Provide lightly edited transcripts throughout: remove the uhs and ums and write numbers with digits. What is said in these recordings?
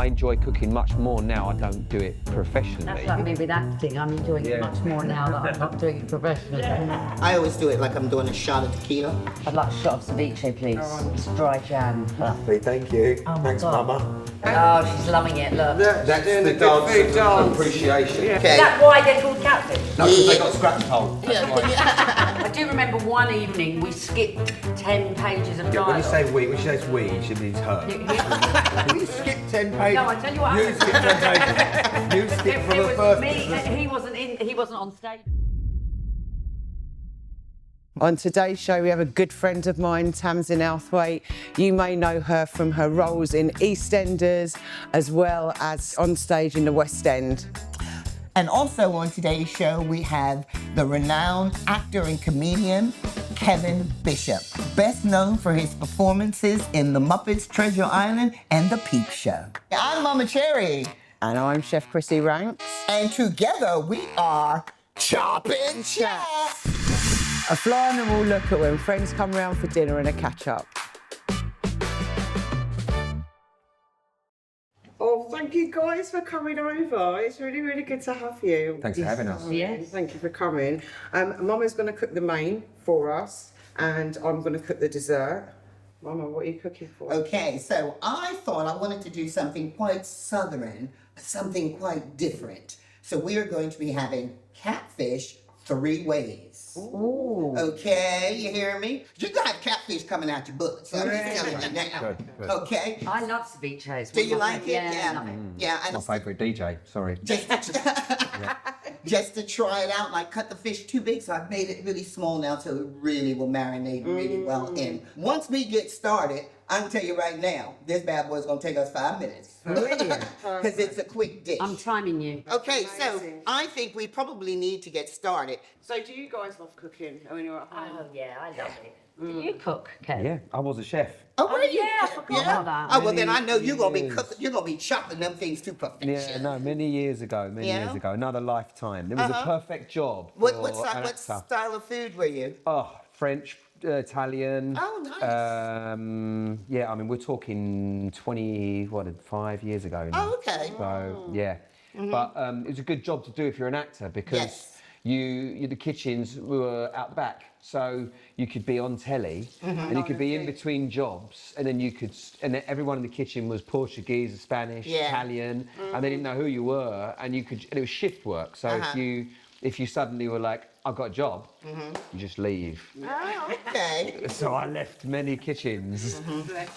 I enjoy cooking much more now. I don't do it professionally. That's like me with acting. I'm enjoying it much more now that I'm not doing it professionally. I always do it like I'm doing a shot of tequila. I'd like a shot of ceviche, please. It's dry jam. Lovely, thank you. Oh my Thanks, God. Mama. Oh, she's loving it, look. That's the dance of appreciation. Is that why they're called catfish? No, because they got scratch pole. I do remember one evening we skipped 10 pages of dialogue. When you say we, she means her. You skipped 10 pages. No, I tell you what You happened. skipped 10 pages. You skipped from It the was first. me, he wasn't on stage. On today's show, we have a good friend of mine, Tamzin Outhwaite. You may know her from her roles in EastEnders, as well as on stage in the West End. And also on today's show, we have the renowned actor and comedian, Kevin Bishop, best known for his performances in The Muppets Treasure Island and The Peep Show. I'm Momma Cherri. And I'm Chef Chrissie Ranx. And together we are Choppin' Chat. A fly on the wall look at when friends come round for dinner and a catch-up. Oh, thank you guys for coming over. It's really, really good to have you. Thanks for having us. Yes. Thank you for coming. Mama's going to cook the main for us, and I'm going to cook the dessert. Mama, what are you cooking for? Okay, so I thought I wanted to do something quite southern, something quite different. So we are going to be having catfish 3 ways. Ooh. Okay, you hear me? You're gonna have catfish coming out your butt. So I'm just telling you now. Good. Okay. I love ceviches. Do you like it? Yeah. Yeah. And My favourite DJ, sorry. just to try it out, and I cut the fish too big, so I've made it really small now, so it really will marinate really well in. Once we get started, I can tell you right now, this bad boy's gonna take us 5 minutes. Brilliant. Because it's a quick dish. I'm timing you. Okay, so Amazing. I think we probably need to get started. So, do you guys love cooking when you're at home? Oh, yeah, I love it. Do you cook, Kev? Yeah, I was a chef. Oh, were you? yeah, I forgot about that. Oh, well, then I know you're gonna be Years. cooking. You're gonna be chopping them things to perfection. Yeah, no, many years ago, another lifetime. It was a perfect job. What for an what actor. style of food were you? Oh, French, Italian. Oh, nice. Yeah, I mean, we're talking 5 years ago now. Oh, okay. So, yeah. But it was a good job to do if you're an actor because Yes. the kitchens were out back. So you could be on telly and you could be in between jobs and then and then everyone in the kitchen was Portuguese, Spanish, Yeah. Italian, and they didn't know who you were and and it was shift work. So if you suddenly were like, I've got a job, you just leave. Oh, okay. So I left many kitchens.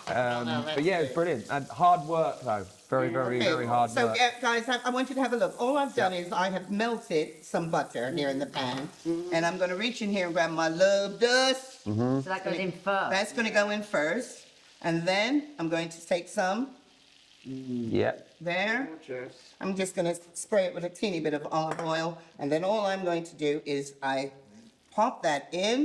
But yeah, it was brilliant. And hard work though. Very, very, very hard So, work. guys, I want you to have a look. All I've done is I have melted some butter here in the pan, and I'm going to reach in here and grab my love dust. So that goes in first. That's going to go in first, and then I'm going to take some Yeah. there. Gorgeous. I'm just going to spray it with a teeny bit of olive oil, and then all I'm going to do is I pop that in.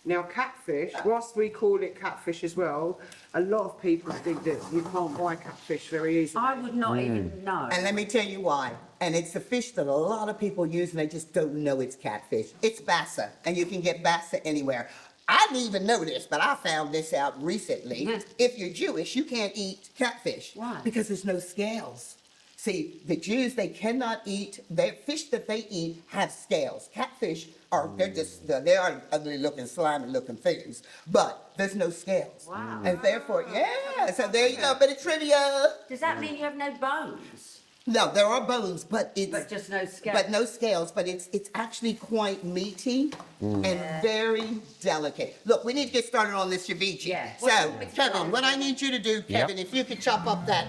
Now, catfish, whilst we call it catfish as well, a lot of people think that you can't buy catfish very easily. I would not even know. And let me tell you why. And it's a fish that a lot of people use and they just don't know it's catfish. It's bassa, and you can get bassa anywhere. I didn't even know this, but I found this out recently. If you're Jewish, you can't eat catfish. Why? Because there's no scales. See, the Jews, they cannot eat, their fish that they eat have scales. Catfish are, they are ugly looking, slimy looking things, but there's no scales. Wow. And therefore, yeah, so there you go, bit of trivia. Does that mean you have no bones? No, there are bones, but it's But just no scales? but no scales. But it's actually quite meaty and very delicate. Look, we need to get started on this ceviche. Yeah. So, Kevin, what I need you to do, Kevin, if you could chop up that.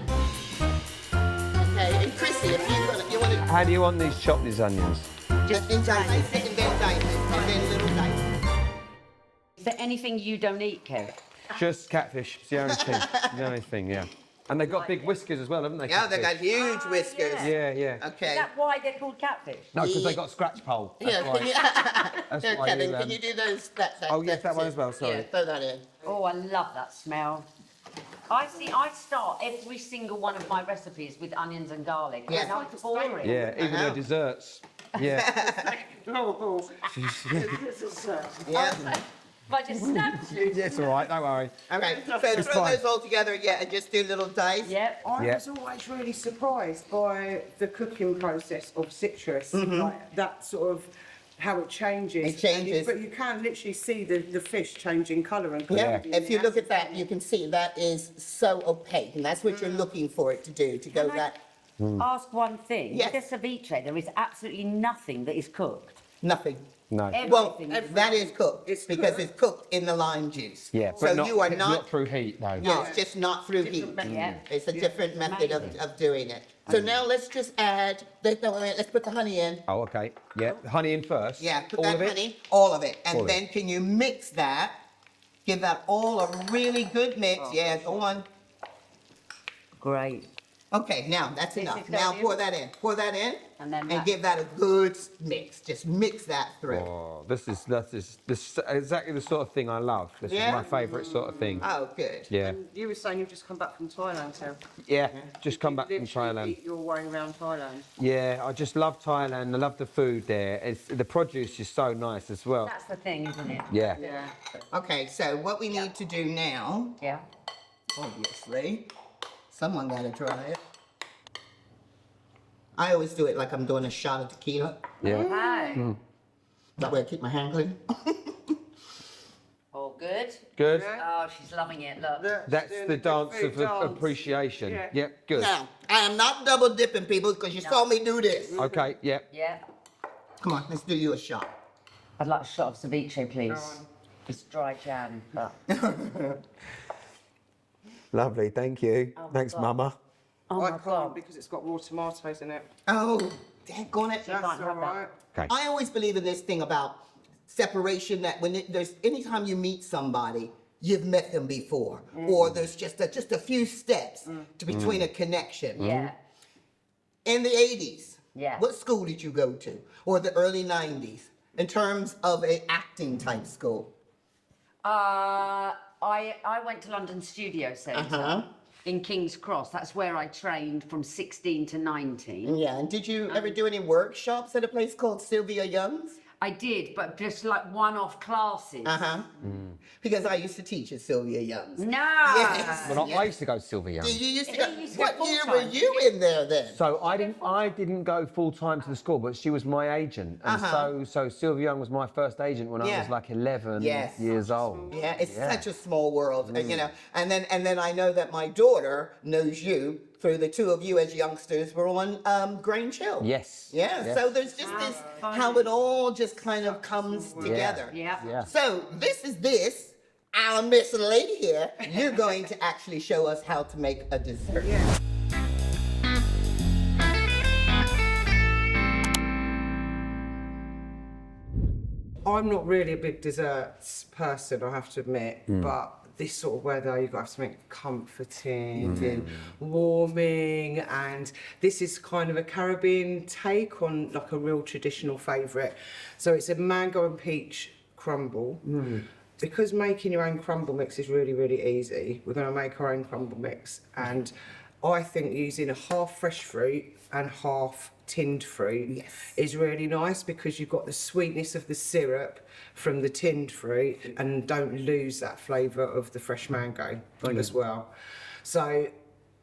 Okay, and Chrissie, if you want to. How do you want these chopped, these onions? Just in dice, and then dice, and then little dice. Is there anything you don't eat, Kev? Just catfish. It's the only thing. The only thing, yeah. And they've got big whiskers as well, haven't they? Yeah, they got catfish? huge whiskers. Yeah, yeah. Okay. Is that why they're called catfish? No, because they got scratch pole. That's Yeah, why. can you, That's Here, why Kevin, you, can you do those? That Oh, yes, that one as well, sorry. Yeah, throw that in. Oh, I love that smell. I start every single one of my recipes with onions and garlic. Yeah. I know it's boring. Yeah, even know. their desserts. Yeah. Oh, this is Yeah. I just snapped you. It's all right, don't worry. Okay, so It's throw fine. those all together, yeah, and just do little dice. Yep. I Yeah. was always really surprised by the cooking process of citrus, like that sort of how it changes. It changes. But you can literally see the fish changing colour and Yeah, colour. if you look at that, you can see that is so opaque, and that's what you're looking for it to do, to go Can I that, ask one thing? Yes. With the ceviche, there is absolutely nothing that is cooked. nothing. No. Well, Everything is that is cooked, It's because cooked. it's cooked in the lime juice. Yeah, So but not, you are it's not through heat, though. Yeah, it's just not through heat. Yeah. It's a different method Amazing. of doing it. So now let's just add, let's put the honey in. Oh, okay. Yeah, honey in first. Yeah, put All that of it? honey, all of it. And All of then can you mix that? Give that all a really good mix. Yeah, go on. Great. Okay, now that's This enough. is Now going in. pour that in. Pour that in. And then and that- give that a good mix. Just mix that through. Oh, this is exactly the sort of thing I love. This Yeah? is my favourite sort of thing. Oh, good. Yeah, You were saying you've just come back from Thailand, so yeah. Just come back from literally Thailand. eat your way around Thailand. Yeah, I just love Thailand. I love the food there. The produce is so nice as well. That's the thing, isn't it? Yeah. Yeah. Okay, so what we need to do now, Yeah. obviously, someone gotta try it. I always do it like I'm doing a shot of tequila. Yeah. Okay. That way I keep my hand clean. All good. Good. Oh, she's loving it. Look. That's doing the good dance food of dance. appreciation. Yeah. Yep. Good. Now, I am not double dipping people because you saw me do this. Okay. Yep. Yeah. Come on, let's do you a shot. I'd like a shot of ceviche, please. Go on. It's dry jam. But... Lovely. Thank you. Oh my Thanks, God. Mama. Oh I my can't God. because it's got raw tomatoes in it. Oh, daggone it. You can't That's have all that. right. Okay. I always believe in this thing about separation, that when there's anytime you meet somebody, you've met them before, or there's just a few steps to between a connection. Yeah. In the 80s, Yeah. what school did you go to? Or the early 90s, in terms of a acting type school? I went to London Studio Centre in King's Cross. That's where I trained from 16 to 19. Yeah, and did you ever do any workshops at a place called Sylvia Young's? I did, but just like one-off classes. Because I used to teach at Sylvia Young's. No. Yes. Well, I used to go to Sylvia Young. You used to He go, used to what go year full-time. were you in there then? So I didn't go full time to the school, but she was my agent, and so Sylvia Young was my first agent when I Yeah. was like 11 Yes. years old. Yeah, it's such a small world, and, you know. And then I know that my daughter knows you through the two of you as youngsters were on Grange Hill. Yes. Yeah. Yes. So there's just this how it all just kind of comes together. Yeah. Yeah. So this. Our Miss Lady here. You're going to actually show us how to make a dessert. Yeah. I'm not really a big desserts person, I have to admit, but this sort of weather, you've got to have something comforting and warming, and this is kind of a Caribbean take on like a real traditional favourite. So it's a mango and peach crumble. Because making your own crumble mix is really, really easy, we're going to make our own crumble mix, and I think using a half fresh fruit and half tinned fruit is really nice because you've got the sweetness of the syrup from the tinned fruit and don't lose that flavour of the fresh mango as well. So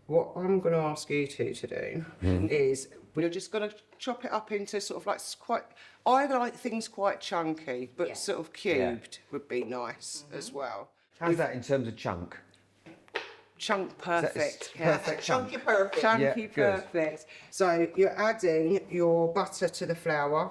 what I'm going to ask you two to do is we're just going to chop it up into sort of like quite, I like things quite chunky, but sort of cubed would be nice as well. How's that in terms of chunk? Chunk perfect. Perfect chunk. Chunky perfect. Chunky Yeah, good. perfect. So you're adding your butter to the flour.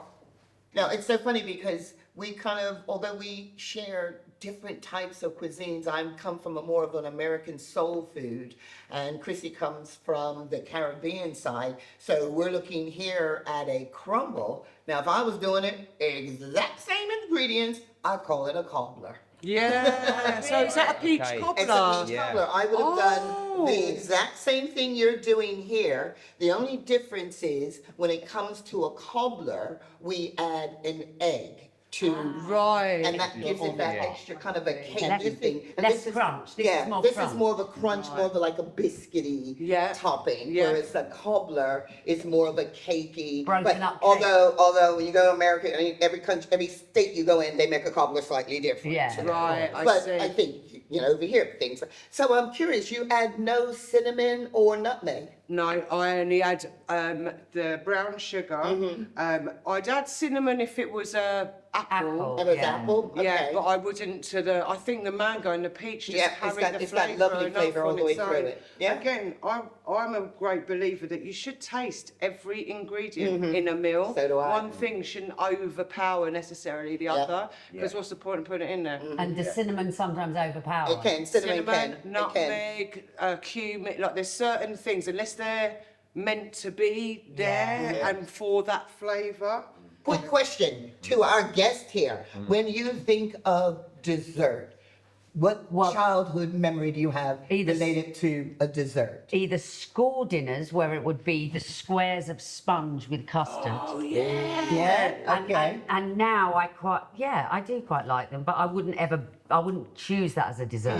Now, it's so funny because we kind of, although we share different types of cuisines, I come from a more of an American soul food, and Chrissie comes from the Caribbean side. So we're looking here at a crumble. Now, if I was doing it, exact same ingredients, I'd call it a cobbler. Yeah. So is that a peach Okay. It's a cobbler? peach Yeah. cobbler. I would have done the exact same thing you're doing here. The only difference is when it comes to a cobbler, we add an egg. to Right. and that gives it that extra kind of a cakey Less- thing. And less crunch. This is more this crunch. is more of a crunch, more of like a biscuity Yeah. topping, Yeah. whereas the cobbler is more of a cakey. Broken but up cake. although when you go to America, I mean, every country, every state you go in, they make a cobbler slightly different. Yeah. Right, I But see. I think over here things. So I'm curious. You add no cinnamon or nutmeg. No, I only add the brown sugar. I'd add cinnamon if it was apple. And it's Yeah. apple. Okay. Yeah, but I wouldn't to the. I think the mango and the peach just carry the it's got flavour lovely enough flavour all on the way its through own. it. Yeah. Again, I'm a great believer that you should taste every ingredient in a meal. So do I. One thing shouldn't overpower necessarily the other, because what's the point of putting it in there? And the cinnamon sometimes overpowers. It can. Cinnamon can. It can. nutmeg, cumin. Like there's certain things, unless they're meant to be there and for that flavour. Quick question to our guest here. When you think of dessert, what childhood memory do you have Either- related to a dessert? Either school dinners, where it would be the squares of sponge with custard. Yeah. Okay. And now I do quite like them, but I wouldn't choose that as a dessert.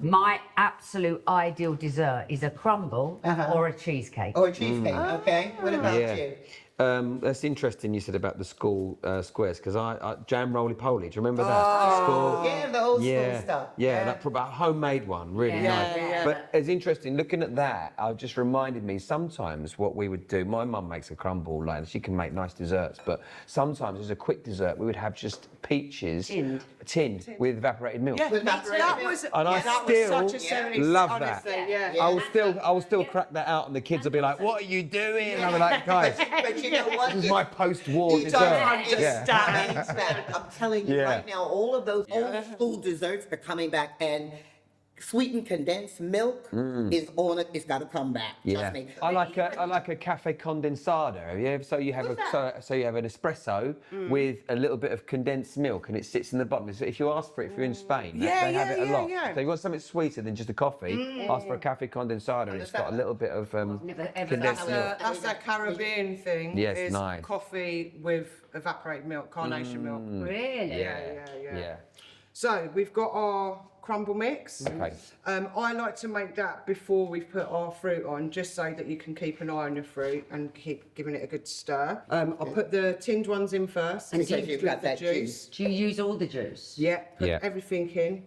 My absolute ideal dessert is a crumble or a cheesecake. Or a cheesecake. Okay. What about you? That's interesting you said about the school squares, because I jam roly-poly, do you remember that? School. Yeah, the old school stuff. Yeah, that a homemade one, really nice. yeah. But it's interesting, looking at that, it just reminded me sometimes what we would do, my mum makes a crumble, and she can make nice desserts, but sometimes as a quick dessert, we would have just peaches tinned with evaporated milk. Yeah, that was. And I that still was such a 70s, love honestly, that. Yeah. I will still crack that out, and the kids will be like, "What are you doing?" And I'll be like, "Guys, But you know what? this is my post-war You dessert." don't understand that. I'm telling you Yeah. right now, all of those old school desserts are coming back, and sweetened condensed milk is on it. It's got to come back. Trust me. I like a cafe condensado. Have you ever? So you have so you have an espresso with a little bit of condensed milk, and it sits in the bottom. So if you ask for it, if you're in Spain, they have it a lot. yeah. So you want something sweeter than just a coffee, ask for a cafe condensado, and it's got a little bit of Never ever condensed milk. That's that Caribbean thing. Yes, is nice. Coffee with evaporated milk, carnation milk. Really? Yeah. So we've got our crumble mix. Okay. I like to make that before we put our fruit on, just so that you can keep an eye on your fruit and keep giving it a good stir. I'll put the tinned ones in first. Because with you've got the that juice. Do you use all the juice? Yeah, put Yeah. everything in.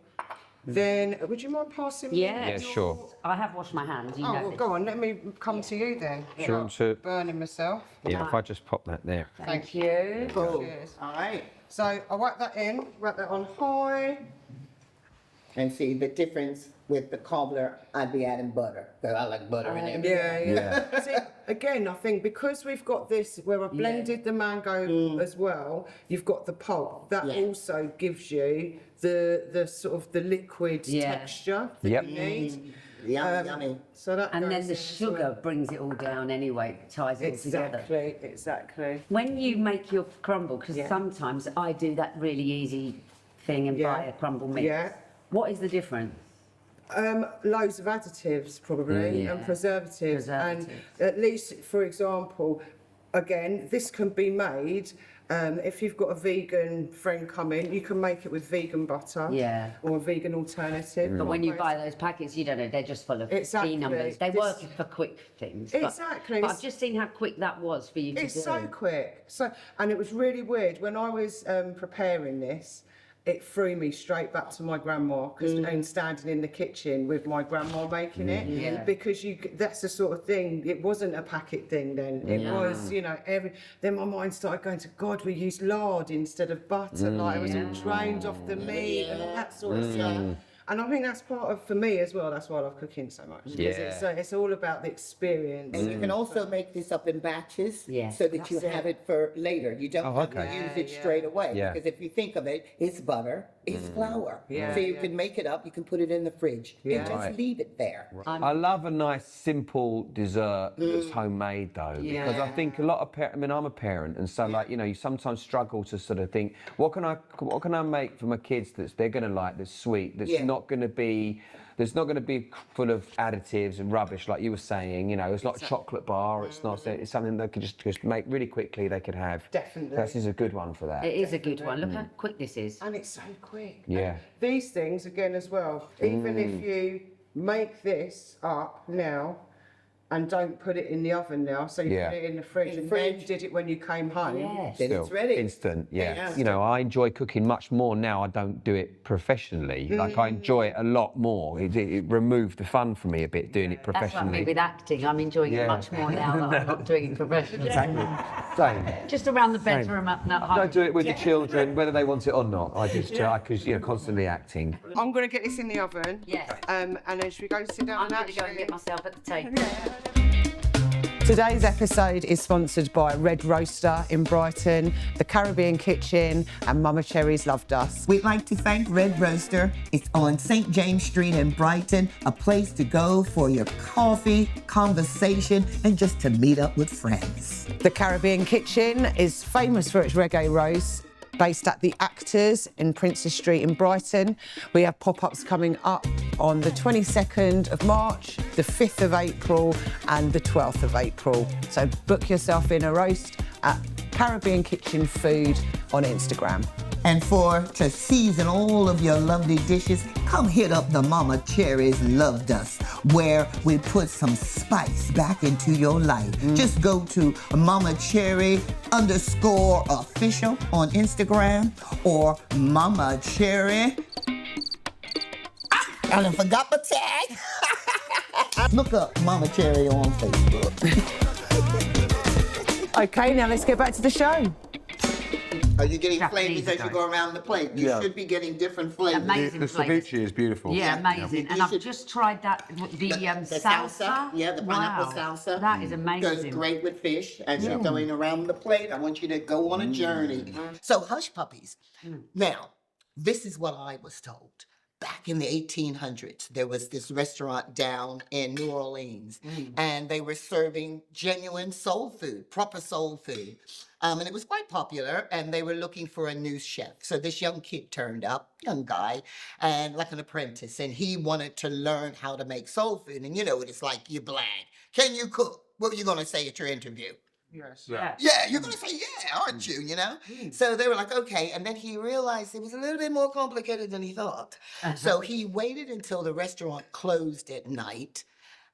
Then, would you mind passing me? Yeah. Yeah, sure. I have washed my hands, you Oh, know well, this. go on, let me come to you then. Do you want to? Burning myself. Yeah, if I just pop that there. Thank you. Cool. Cheers. All right. So I whack that in, whack that on high. And see the difference with the cobbler, I'd be adding butter. Because I like butter in everything. Yeah. See, again, I think because we've got this, where I've blended the mango as well, you've got the pulp. That also gives you the sort of the liquid texture that Yep. you need. Yummy. So that And then goes the in as well. sugar brings it all down anyway, ties it all together. Exactly. When you make your crumble, because sometimes I do that really easy thing and buy a crumble mix. Yeah. What is the difference? Loads of additives probably and preservatives. And at least, for example, again, this can be made. If you've got a vegan friend coming, you can make it with vegan butter or a vegan alternative. But when you buy those packets, you don't know, they're just full of Exactly. key numbers. They This- work for quick things. But, Exactly. But I've just seen how quick that was for you to do. It's so quick. And it was really weird when I was preparing this. It threw me straight back to my grandma and standing in the kitchen with my grandma making it because that's the sort of thing. It wasn't a packet thing then. It was, then my mind started going to God. We used lard instead of butter. Like it was all drained off the meat and all that sort of stuff. And I think that's part of, for me as well, that's why I love cooking so much. Because it's all about the experience. And you can also make this up in batches Yes, so that you have it for later. You don't have to use it straight away. Yeah. Because if you think of it, it's butter, it's flour. So you can make it up, you can put it in the fridge and just leave it there. I love a nice simple dessert that's homemade though, because I think a lot of I'm a parent, and so you sometimes struggle to sort of think, what can I make for my kids they're going to like, that's sweet, that's not going to be There's not going to be full of additives and rubbish like you were saying. You know, it's not a chocolate bar. It's not. It's something they could just make really quickly. They could have. Definitely. This is a good one for that. It is a good one. Look how quick this is. And it's so quick. Yeah. And these things, again, as well, even if you make this up now and don't put it in the oven now, so you put it in the fridge and then did it when you came home, Yes. then it's ready. Instant, yeah. Yeah. You know, I enjoy cooking much more now. I don't do it professionally. Like, I enjoy it a lot more. It removed the fun for me a bit doing it That's like me professionally. with acting. I'm enjoying it much more now that I'm not doing it professionally. Same. Just around the bedroom at home. I do it with the children, whether they want it or not. I just, because, constantly acting. I'm going to get this in the oven. Yes. And then should we go and sit down I'm and going to go and actually... get myself at the table. Today's episode is sponsored by Red Roaster in Brighton, the Caribbean Kitchen, and Mama Cherri's Loved Us. We'd like to thank Red Roaster. It's on St. James Street in Brighton, a place to go for your coffee, conversation, and just to meet up with friends. The Caribbean Kitchen is famous for its reggae roast, based at the Actors in Princess Street in Brighton. We have pop-ups coming up on the 22nd of March, the 5th of April, and the 12th of April. So book yourself in a roast at Caribbean Kitchen Food on Instagram. And to season all of your lovely dishes, come hit up the Mama Cherri's Loved Us, where we put some spice back into your life. Just go to Mama Cherry _official on Instagram or Mama Cherry. I forgot my tag. Look up Mama Cherry on Facebook. Okay, now let's get back to the show. Are you getting Japanese flavors as you go around the plate? You should be getting different flavors. Amazing The flavours. ceviche is beautiful. Yeah, amazing. And You I've should- just tried that, the salsa. Yeah, the pineapple Wow. salsa. That is Goes amazing. great with fish. As you're going around the plate, I want you to go on a journey. So, hush puppies. Now, this is what I was told. Back in the 1800s, there was this restaurant down in New Orleans, and they were serving genuine soul food, proper soul food. And it was quite popular, and they were looking for a new chef. So this young kid turned up, young guy, and like an apprentice, and he wanted to learn how to make soul food. And you know what it's like, you're blind. Can you cook? What were you going to say at your interview? Yes. Yeah. Yeah, you're gonna say yeah, aren't you? You know. So they were like, okay, and then he realized it was a little bit more complicated than he thought. So he waited until the restaurant closed at night,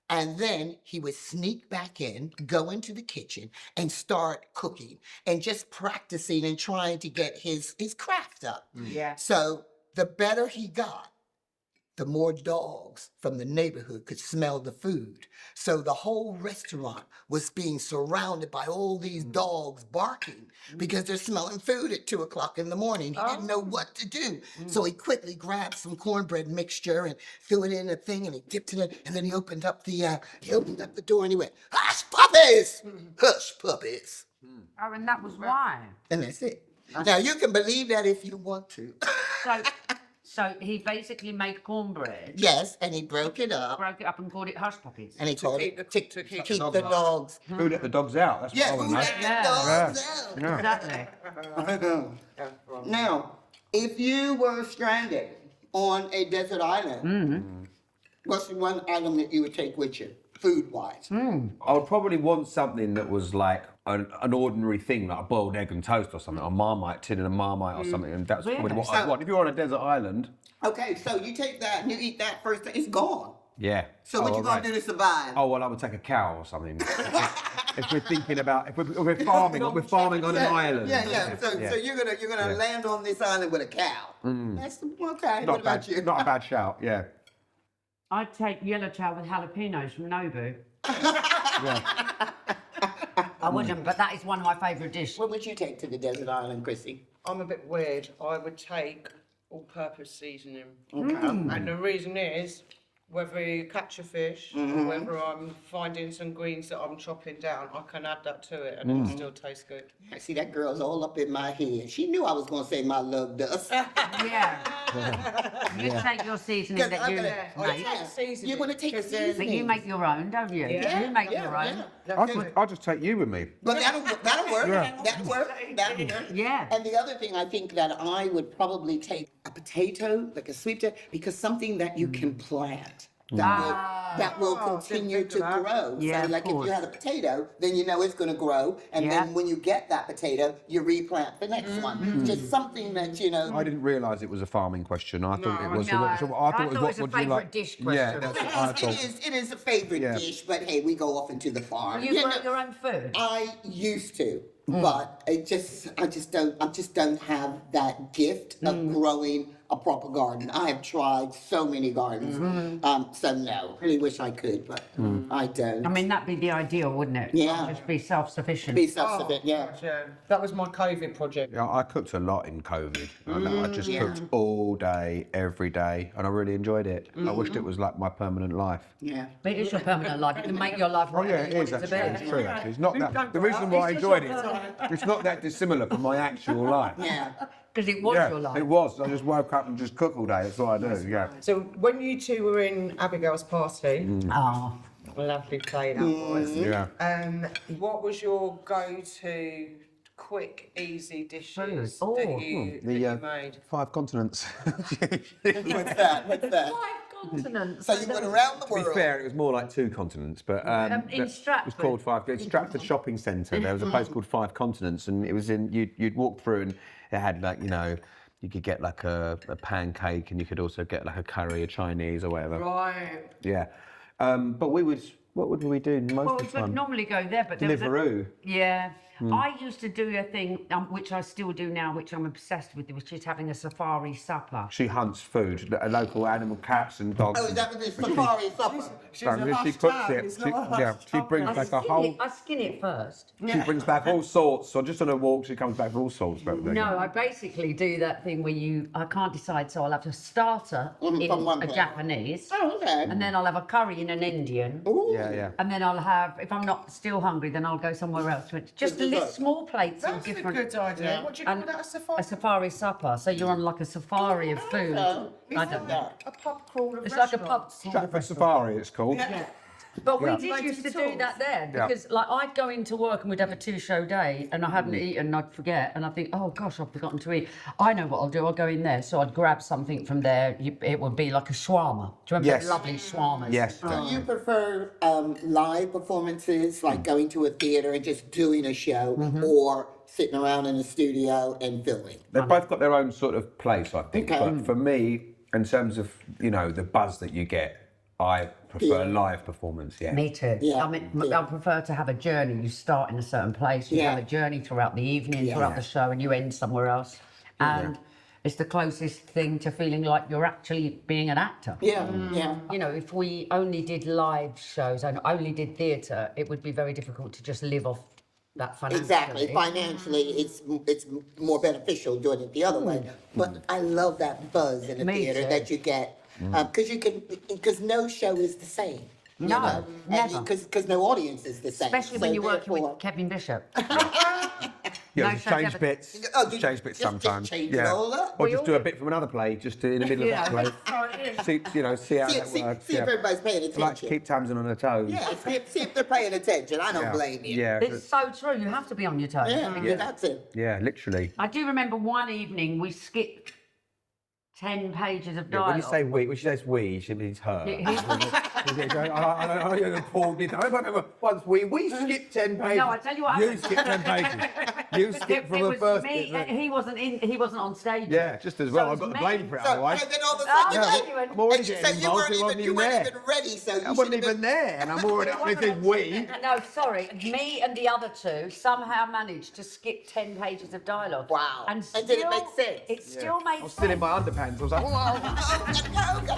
and then he would sneak back in, go into the kitchen, and start cooking and just practicing and trying to get his craft up. Yeah. So the better he got, the more dogs from the neighborhood could smell the food. So the whole restaurant was being surrounded by all these dogs barking because they're smelling food at 2 o'clock in the morning. He didn't know what to do. So he quickly grabbed some cornbread mixture and threw it in a thing and he dipped it in, and then he opened up the door and he went, "Hush puppies! Hush puppies!" Oh, and that was why. And that's it. Now you can believe that if you want to. So he basically made cornbread, Yes, and he broke it up. broke it up and called it hush puppies. And he called keep it the- to to keep keep the dogs. Who let the dogs out? That's Yeah, what I who want to let know. the dogs out? Exactly. Now, if you were stranded on a desert island, what's the one item that you would take with you, food-wise? I would probably want something that was like an ordinary thing, like a boiled egg and toast or something, or Marmite, tin and a Marmite or something, and that's probably what I'd want. If you're on a desert island, Okay, so you take that and you eat that first, it's gone. yeah. So what you gonna do to survive? Oh, well, I would take a cow or something. If we're thinking about, if we're farming on an island. Yeah. So you're gonna land on this island with a cow. That's okay. Not What about you? Not a bad shout, yeah. I'd take yellow chow with jalapenos from Nobu. I wouldn't, but that is one of my favourite dishes. What would you take to the desert island, Chrissie? I'm a bit weird. I would take all-purpose seasoning. And the reason is, whether you catch a fish or whether I'm finding some greens that I'm chopping down, I can add that to it and it'll still taste good. I see that girl's all up in my head. She knew I was gonna say my love does. Yeah. You take your seasoning that you make. You wanna take But seasoning? you make your own, don't you? You make your own. I'll just take you with me. But that'll work. Yeah. That'll work. Yeah. And the other thing I think that I would probably take a potato, like a sweet potato, because something that you can plant. That will continue to grow. Yeah, so like if you had a potato, then you know it's going to grow, and then when you get that potato, you replant the next one. Just something that you know. I didn't realise it was a farming question. I thought it was. No, I thought it was what a would you favourite like? dish Yeah, question. that's what I thought. It is a favorite dish, but hey, we go off into the farm. You grow your own food? I used to, but I just don't have that gift of growing a proper garden. I have tried so many gardens, so no, really wish I could, but I don't. I mean, that'd be the ideal, wouldn't it? Yeah. Just be self-sufficient. Be self-sufficient, yeah. Yeah, that was my COVID project. Yeah, I cooked a lot in COVID. I just cooked all day, every day, and I really enjoyed it. I wished it was like my permanent life. Yeah. It is your permanent life. You can make your life Oh yeah, whatever it you want is it to actually. be. It's true. Actually, it's not that. The reason why I enjoyed it, it's not that dissimilar from my actual life. Yeah. Because it was your life. It was. I just woke up and just cook all day. That's what I do. Yeah. So when you two were in Abigail's party, Oh. lovely play that was. Yeah. What was your go-to quick, easy dishes Food. that you made? 5 continents. What's that? What's that? Continents. So you went around the To be world. fair, it was more like 2 continents, but in it was Stratford. called 5. It's Stratford Shopping Centre. There was a place called 5 Continents, and it was in. You'd walk through, and it had like you could get like a pancake, and you could also get like a curry, a Chinese or whatever. Right. Yeah, but what would we do most Well, of we the would time? normally go there, but there was Deliveroo. Yeah. I used to do a thing, which I still do now, which I'm obsessed with, which is having a safari supper. She hunts food, local animal cats and dogs. Oh, is that what this safari supper? She cooks it. She brings back a whole. I skin it first. She brings back all sorts. So just on a walk, she comes back with all sorts. No, I basically do that thing where I can't decide, so I'll have a starter in from one a place. Japanese, Oh, okay. and then I'll have a curry in an Indian, Yeah. and then I'll have, if I'm not still hungry, then I'll go somewhere else. Just small plates of That's a different. good idea. What do you call that? A safari? A safari supper, so you're on like a safari of food. I don't know. A pub crawl of It's like a pub. Stratford Safari, it's called. But we Yeah. did used to do Tools. that there Yeah. because, like, I'd go into work and we'd have a 2-show day, and I hadn't eaten, and I'd forget, and I'd think, oh gosh, I've forgotten to eat. I know what I'll do. I'll go in there, so I'd grab something from there. It would be like a shawarma. Do you remember Yes. the lovely shawarmas? Yes. Do you prefer live performances, like going to a theater and just doing a show, or sitting around in the studio and filming? They've both got their own sort of place, I think. Okay. But for me, in terms of the buzz that you get, I prefer live performance. Yeah. Me too. Yeah. I mean, I prefer to have a journey. You start in a certain place, you have a journey throughout the evening, throughout the show, and you end somewhere else. And it's the closest thing to feeling like you're actually being an actor. Yeah, yeah. You know, if we only did live shows and only did theatre, it would be very difficult to just live off that financially. Exactly. Financially, it's more beneficial doing it the other way. But I love that buzz in the Me theater too. that you get, because no show is the same. you No, know? never. Because no audience is the same. Especially So when you're working therefore- with Kevin Bishop. Yeah, No just show's change ever- bits. Oh, Change bits just sometimes. change it all up. Or We just all do a do. bit from another play, just in the middle of that play. See how See, that see, works. see if everybody's paying attention. Like to keep Tamzin on her toes. Yeah, see if they're paying attention. I don't blame you. Yeah, It's so true. You have to be on your toes. Yeah, that's it. yeah, literally. I do remember one evening we skipped 10 pages of Yeah, dialogue. when you say we, when she says we, she means her. I remember once we skipped 10 pages. No, I tell you what You happened. skipped 10 pages. You skipped from the was first me, bit. he wasn't on stage. Yeah, just as well. So I've got the it's blame me. for it So, otherwise. and then all of a Oh, sudden, yeah, you you went- I'm already and so getting you involved. weren't You weren't even there. ready. So you I wasn't should've even there, and I'm already. When it says we. No, sorry. Me and the other two somehow managed to skip 10 pages of dialogue. Wow. And, And did it still- make sense? It still made I was still in sense. my underpants. I was like, wow.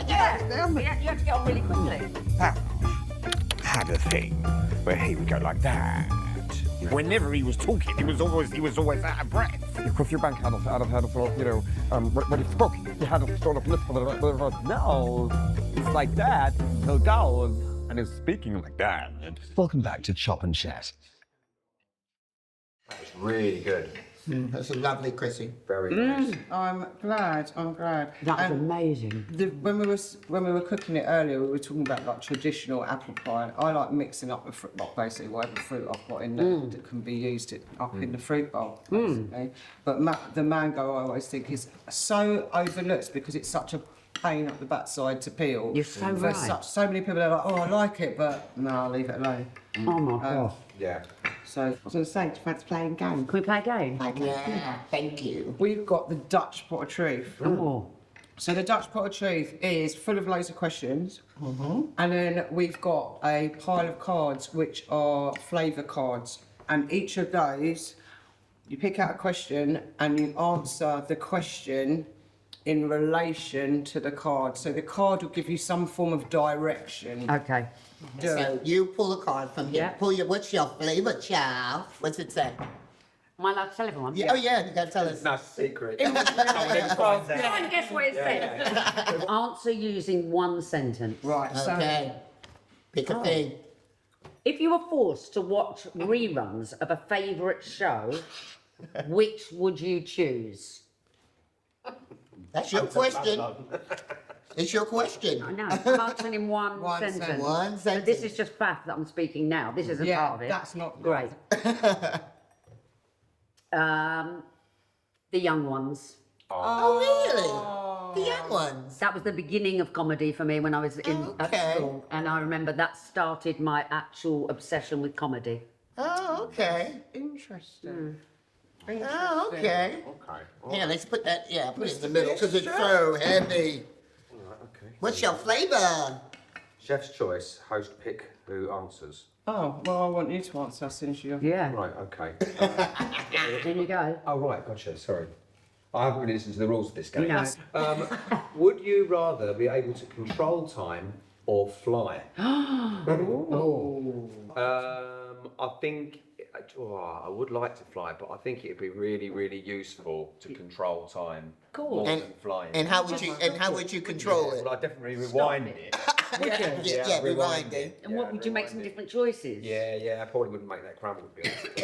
Yeah. You have to get on really quickly. Had a thing where he would go like that. Whenever he was talking, he was always out of breath. If your bank had ready for cook, you had a sort of lip for the. No, it's like that. He'll go and he's speaking like that. Welcome back to Chop and Chat. That was really good. That's lovely, Chrissie. Very nice. I'm glad. That was And amazing. when we were cooking it earlier, we were talking about like traditional apple pie. I like mixing up the fruit, like basically whatever fruit I've got in there that can be used up in the fruit bowl, basically. But the mango, I always think, is so overlooked because it's such a pain up the backside to peel. You're so right. So many people are like, oh, I like it, but no, I'll leave it alone. Oh my God. Yeah. So I was going to say, do you fancy playing a game? Can we play a game? Yeah, thank you. We've got the Dutch pot of truth. Oh. So the Dutch pot of truth is full of loads of questions, and then we've got a pile of cards which are flavour cards, and each of those, you pick out a question and you answer the question in relation to the card. So the card will give you some form of direction. Okay. So you pull a card from here. Yeah. Pull your, what's your flavour, child? What's it say? Am I allowed to tell everyone? Yeah, oh yeah, you gotta tell us. Nice secret. Try and guess what it said. Answer using one sentence. Right, Okay. Pick a thing. If you were forced to watch reruns of a favourite show, which would you choose? That's your question. It's your question. No, I'm answering in one One sentence. sentence. One So sentence. this is just fact that I'm speaking now. This isn't Yeah, part of it. that's not great. The Young Ones. Oh, really? The young ones. That was the beginning of comedy for me when I was at Okay. school, and I remember that started my actual obsession with comedy. Oh, okay. Interesting. Oh, okay. Okay. Yeah, let's put that, put it in the middle because it's so heavy. Okay. What's your flavour? Chef's choice. Host pick who answers. Oh, well, I want you to answer since you're... Yeah. Right. Okay. There you go. Oh right. Gotcha. Sorry. I haven't really listened to the rules of this game. No. Would you rather be able to control time or fly? I think I would like to fly, but I think it'd be really, really useful to control time more And, than flying. and how would you control it? Well, I definitely rewind it. Yeah, rewind it. And what would you make some different choices? Yeah, I probably wouldn't make that crumble. To be honest.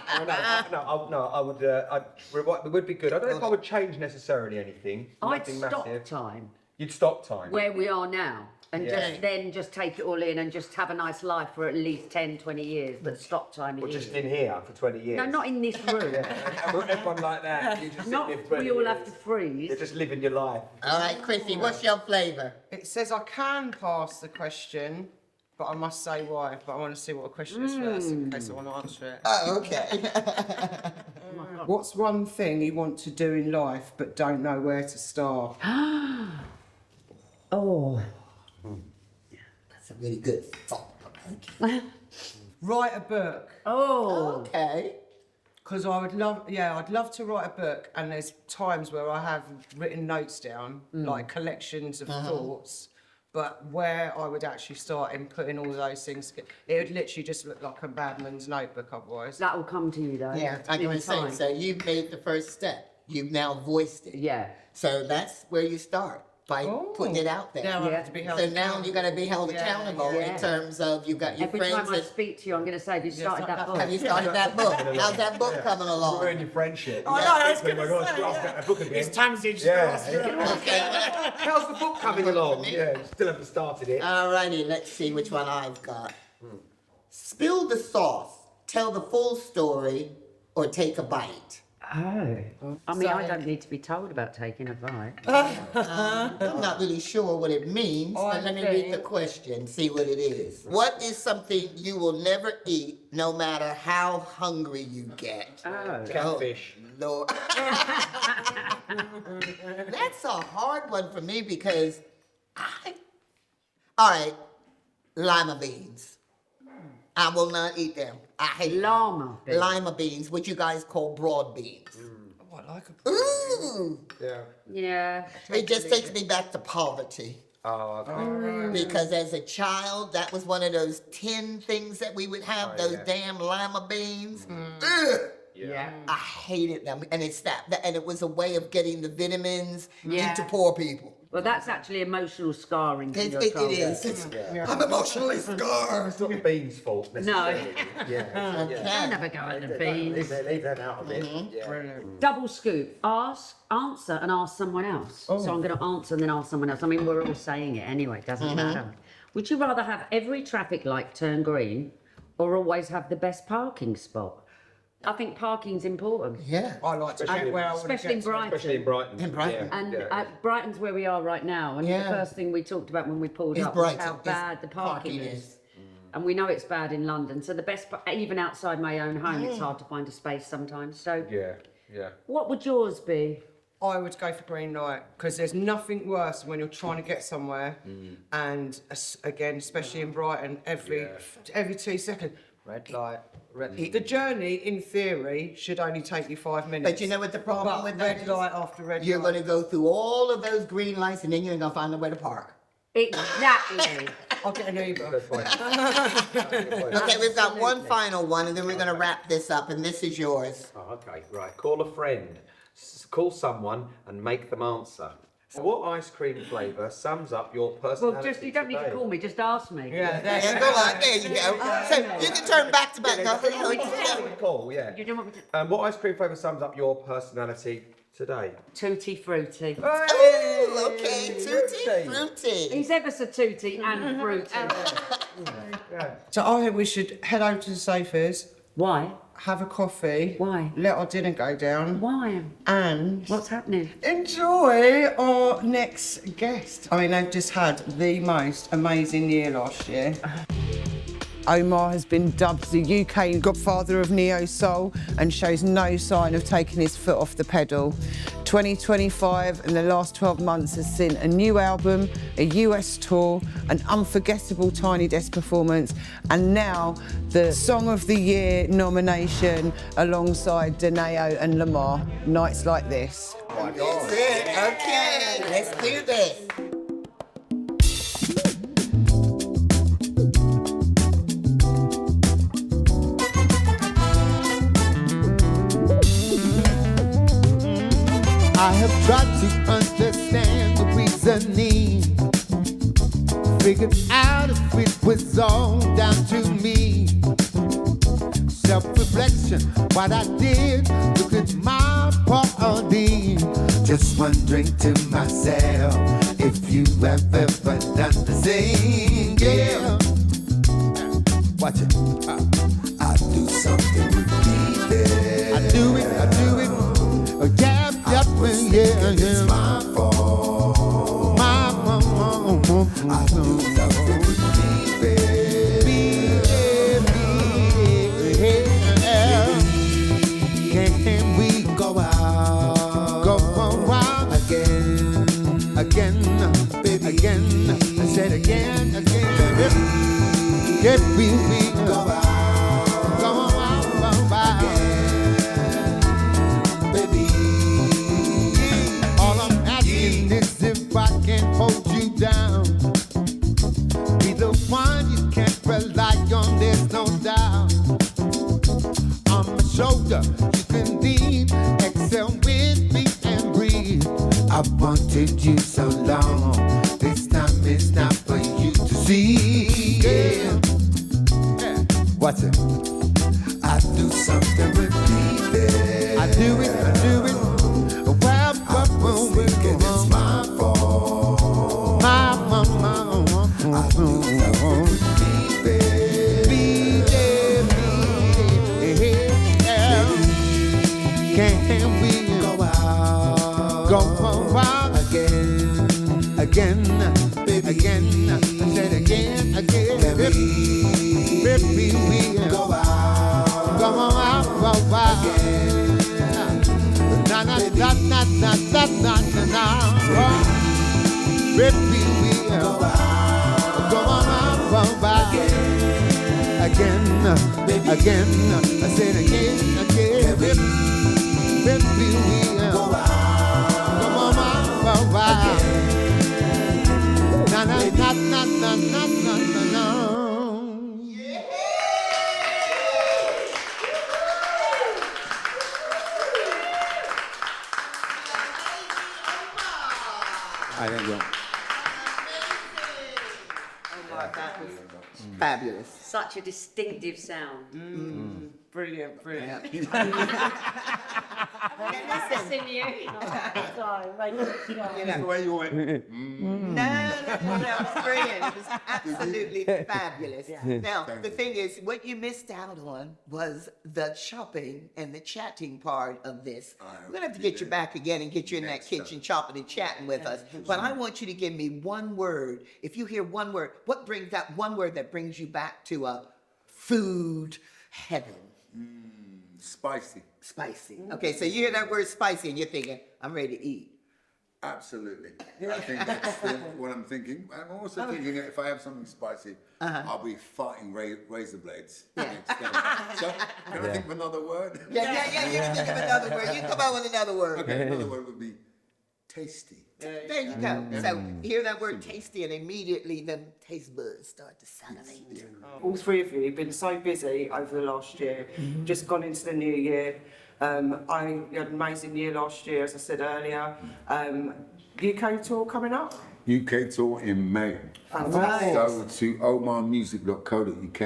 I would. I'd rewind. It would be good. I don't know if I would change necessarily anything. I'd Nothing stop massive. time You'd stop time. where we are now and Yeah. just take it all in and just have a nice life for at least 10, 20 years, but stop time Or is just in here for 20 years. No, not in this room. Everyone like that. You just Not sit there for 20 we all years. have to freeze. You're just living your life. All right, Chrissie, what's your flavour? It says I can pass the question, but I must say why. But I want to see what the question is first in case I want to answer it. Oh, okay. What's one thing you want to do in life but don't know where to start? Oh. That's a really good thought. Write a book. Oh. Okay. Because I'd love to write a book, and there's times where I have written notes down, like collections of thoughts, but where I would actually start in putting all those things, it would literally just look like a badman's notebook otherwise. That will come to you though. Yeah, I in can say, time. so you've made the first step. You've now voiced it. Yeah. So that's where you start, by putting it out there. Now I Yeah. have to be held So now accountable. you're going to be held accountable Yeah. in terms of you've got your Every friends time I that... speak to you, I'm going to say, have you started that book? Have you started that book? How's that book coming along? Ruin your friendship. I know, I was Oh my gonna gosh, say, I've got a book again. It's Tamzin Yeah. Okay. How's the book coming along? Yeah, still haven't started it. Alrighty, let's see which one I've got. Spill the sauce, tell the full story, or take a bite. Oh. I mean, I don't need to be told about taking a bite. I'm not really sure what it means, but let me read the think- question, see what it is. What is something you will never eat no matter how hungry you get? Oh. Catfish. Lord. That's a hard one for me because all right, lima beans. I will not eat them. I hate Llama beans. lima beans, which you guys call broad beans. Oh, I like a Ooh, Yeah. Yeah. it just takes me back to poverty. Oh, okay. Because as a child, that was one of those 10 things that we would have, Oh, those yeah. damn lima beans. Ugh. Yeah. I hated them. And it's and it was a way of getting the vitamins Yeah. into poor people. Well, that's actually emotional scarring from your It childhood. is. I'm emotionally scarred. It's not the beans' fault No. necessarily. Yeah. Don't ever go in the beans. Leave that out of it. Mm-hmm. Yeah. Double scoop. Answer and ask someone else. So I'm going to answer and then ask someone else. I mean, we're all saying it anyway. Doesn't matter. Would you rather have every traffic light turn green or always have the best parking spot? I think parking's important. Yeah. I like to check where I want to Especially in get to. Brighton. Especially in Brighton. In Brighton. And Brighton's where we are right now. And Yeah. the first thing we talked about when we pulled Is up was Brighton. how Is bad the parking parking is. is. And we know it's bad in London. So the best, even outside my own home, it's hard to find a space sometimes. So Yeah. what would yours be? I would go for green light because there's nothing worse when you're trying to get somewhere, and again, especially in Brighton, every 2 seconds, red light. The journey, in theory, should only take you 5 minutes. But you know what the problem But with that red is? light after red You're light. going to go through all of those green lights and then you're going to find nowhere to park. Exactly. I'll get an Uber. Good point. Okay, we've got one final one and then we're going to wrap this up and this is yours. Oh, okay, right. Call a friend. Call someone and make them answer. What ice cream flavour sums up your personality? Well, you don't need to call me, just ask me. Yeah, Yeah, go on, there you go. So you can turn back to back. Cool, yeah. You don't want me to... What ice cream flavour sums up your personality today? Tutti frutti. Oh, okay, tutti frutti. He's ever so tutti and fruity. So I think we should head over to the sofas, Why? have a coffee. Why? Let our dinner go down. Why? And What's happening? enjoy our next guest. I mean, they've just had the most amazing year last year. Omar has been dubbed the UK godfather of neo soul and shows no sign of taking his foot off the pedal. 2025 and the last 12 months has seen a new album, a US tour, an unforgettable Tiny Desk performance, and now the Song of the Year nomination alongside Deneo and Lamar. Nights like this. That's it. Okay, let's do this. I have tried to understand the reasoning, figured out if it was all down to me. Self-reflection, what I did, look at my party. Just wondering to myself if you have ever done the same. Yeah, watch it. I do something repeated. I do it. Oh, yeah. Yeah. It's my fault. My I do something with me, Can we go out again, baby, again? I said again. Can we go out again, baby? All I'm asking is if I can hold you down, be the one you can't rely on, there's no doubt. On my shoulder, you can lean, exhale with me and breathe. I've wanted you so long, this time it's not for you to see. Yeah. What's it? I do something repeated. I do it. Well, thinking it's my fault. My. I do something repeated. Can we go out again, baby, again? I said again. Baby, we go out again. Na. Baby, we go out again. I said again. Baby, we go out again. Na. I think Fabulous. Such a distinctive sound. Brilliant, brilliant. Missing you. That's the way you went. No, it's brilliant. It was absolutely fabulous. Now, the thing is, what you missed out on was the shopping and the chatting part of this. We're going to have to get you back again and get you in that kitchen chopping and chatting with us. But I want you to give me one word. If you hear one word, what brings that one word that brings you back to a food heaven? Spicy. Spicy. Okay, so you hear that word spicy and you're thinking, I'm ready to eat. Absolutely. I think that's what I'm thinking. I'm also thinking that if I have something spicy, I'll be farting razor blades. Next day. So, can I think of another word? Yeah. You can think of another word. You come out with another word. Okay, another word would be tasty. There you go. So hear that word tasty and immediately them taste buds start to salivate. All three of you have been so busy over the last year, just gone into the new year. I had an amazing year last year, as I said earlier. UK tour coming up? UK tour in May. Fantastic. Go to omarmusic.co.uk.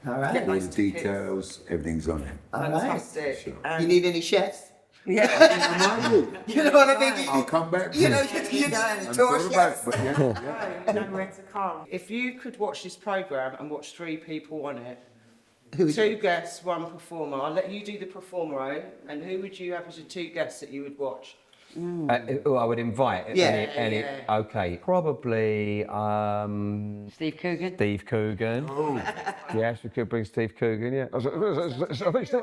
All right. All the details, everything's on it. Fantastic. Sure. You need any chefs? Yeah. You know what I mean? I'll come back. You know, please. you I'm tour sort of back, chefs. but You know where to come. If you could watch this programme and watch three people on it, two guests, one performer, I'll let you do the performer, and who would you have as your two guests that you would watch? Who I would invite? Any, okay, probably Steve Coogan. Steve Coogan. Oh. Yes, we could bring Steve Coogan. Yeah. I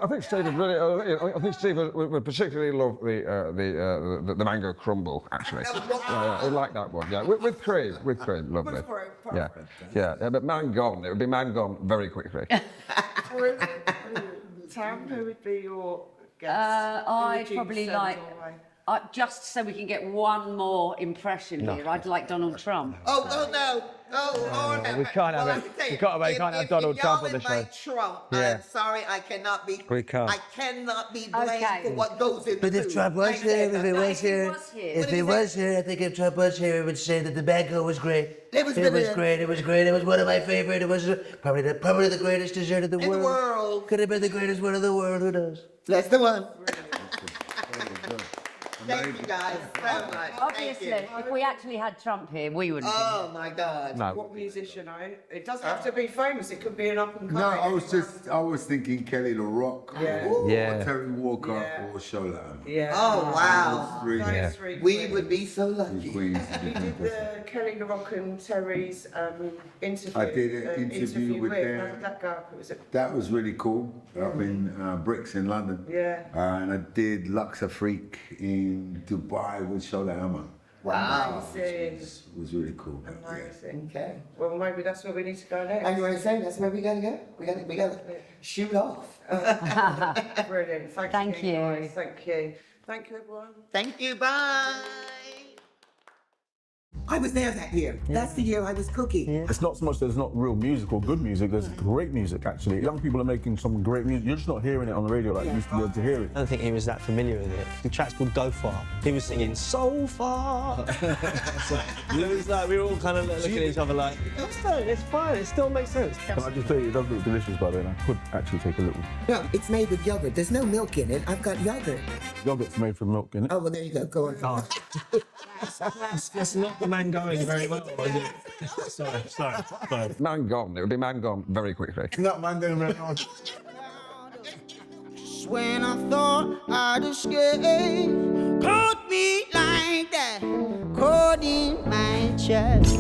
think Steve would really. I think Steve would particularly love the mango crumble. Actually, I like that one. Yeah, with cream, lovely. Yeah. But man gone. It would be man gone very quickly. Tam, who would be your guest? I'd probably like, just so we can get one more impression here, I'd like Donald Trump. Oh no. Oh, Lord. We can't have it. We can't have Donald Trump on the show. Trump, Yeah. I'm sorry, I cannot be. We can't. I cannot be blamed Okay. for what goes in the But if food. Trump was here, if he was here, I think if Trump was here, he would say that the mango was great. It was great. It was one of my favorite. It was probably the greatest dessert in the world. Could have been the greatest one in the world. Who knows? That's the one. Thank you guys so much. Obviously, Thank you. if we actually had Trump here, we wouldn't. Oh my God. No. What musician, It doesn't have to be famous, it could be an up and No, coming. I was thinking Kelly LaRock, or Terry Walker, or Shola. Yeah. Oh wow. Those three We queens. would be so lucky. Queens. You did the Kelly LaRock and Terry's interview. I did an interview with How them. did that go? Was it? That was really cool. Up in Bricks in London. Yeah. And I did Luxor Freak in Dubai with Shola Hammer. Wow. Amazing. It was really cool. Amazing. Okay. Well, maybe that's where we need to go next. And you want to say that's where we gotta go? We gotta shoot off. Brilliant. Thank you. Guys. Thank you. Thank you, everyone. Thank you. Bye. I was there that year. That's the year I was cooking. It's not so much there's not real music or good music, there's great music actually. Young people are making some great music. You're just not hearing it on the radio like you used to be able to hear it. I don't think he was that familiar with it. The track's called Go Far. He was singing So Far. It was like, we were all kind of looking at each other like, it's fine, it still makes sense. Can I just say, it does look delicious by the way, and I could actually take a little. No, it's made with yogurt. There's no milk in it. I've got yogurt. Yogurt's made from milk, innit? Oh, well, there you go. Go on. That's not the man going very well, is it? Sorry. Man gone. It would be man gone very quickly. Not man going right on. When I thought I'd escape, caught me like that, caught in my chest.